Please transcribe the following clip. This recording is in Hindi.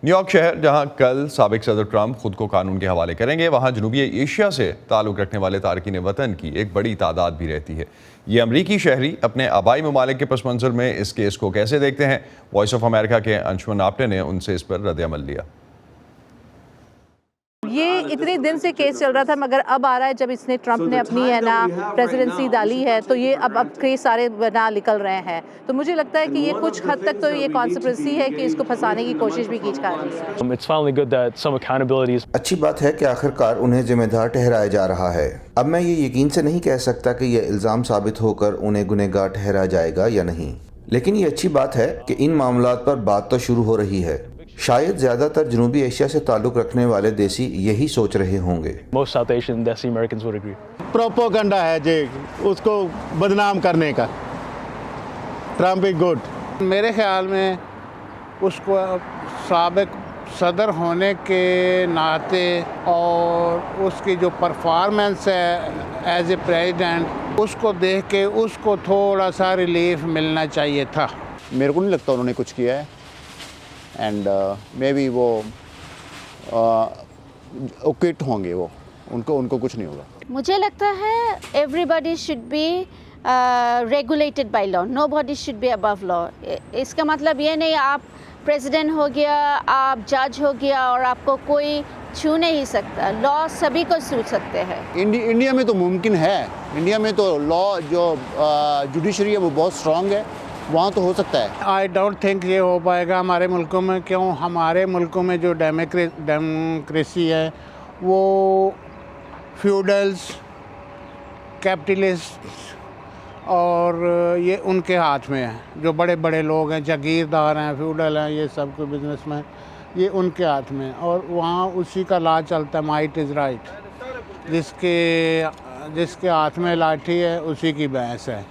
न्यूयॉर्क शहर, जहां कल साबिक सदर ट्रंप खुद को कानून के हवाले करेंगे, वहां जनूबी एशिया से ताल्लुक़ रखने वाले तारकीन वतन की एक बड़ी तादाद भी रहती है। ये अमरीकी शहरी अपने आबाई ममालिक के पस मंज़र में इस केस को कैसे देखते हैं? वॉइस ऑफ अमेरिका के अंशुमन आपटे ने उनसे इस पर रद्द-ए-अमल लिया। ये इतने दिन से केस चल रहा था, मगर अब आ रहा है जब इसने ट्रंप ने अपनी है ना प्रेसिडेंसी डाली है, तो ये अब केस सारे ना निकल रहे हैं। तो मुझे लगता है कि ये कुछ हद तक तो ये कॉन्स्पिरेसी है कि इसको फंसाने की कोशिश भी की जा रही है। It's finally good that some accountability is. अच्छी बात है कि आखिरकार उन्हें जिम्मेदार ठहराया जा रहा है। अब मैं ये यकीन से नहीं कह सकता कि यह इल्ज़ाम साबित होकर उन्हें गुनहगार ठहराया जाएगा या नहीं, लेकिन ये अच्छी बात है कि इन मामलात पर बात तो शुरू हो रही है। शायद ज़्यादातर जनूबी एशिया से ताल्लुक़ रखने वाले देसी यही सोच रहे होंगे। Most South Asian Desi Americans would agree. Propaganda है जी, उसको बदनाम करने का। Trump is good. मेरे ख्याल में उसको साबिक सदर होने के नाते और उसकी जो परफॉर्मेंस है एज ए प्रेसिडेंट, उसको देख के उसको थोड़ा सा रिलीफ मिलना चाहिए था। मेरे को नहीं लगता उन्होंने कुछ किया है एंड मे बी वो क्विट होंगे, वो उनको कुछ नहीं होगा। मुझे लगता है everybody should be regulated by law, nobody should be above law. इसका मतलब ये नहीं आप प्रेसिडेंट हो गया, आप जज हो गया और आपको कोई छू नहीं सकता। लॉ सभी को छू सकते हैं। इंडिया में तो मुमकिन है, इंडिया में तो लॉ जो जुडिशरी है वो बहुत स्ट्रांग है, वहाँ तो हो सकता है। आई डोंट थिंक ये हो पाएगा हमारे मुल्कों में। क्यों? हमारे मुल्कों में जो डेमोक्रेसी है वो फ्यूडल्स, कैपिटलिस्ट और ये उनके हाथ में है। जो बड़े बड़े लोग हैं, जागीरदार हैं, फ्यूडल हैं, ये सब को बिजनेसमैन, ये उनके हाथ में। और वहाँ उसी का लाज चलता है, माइट इज़ राइट। जिसके हाथ में लाठी है उसी की भैंस है।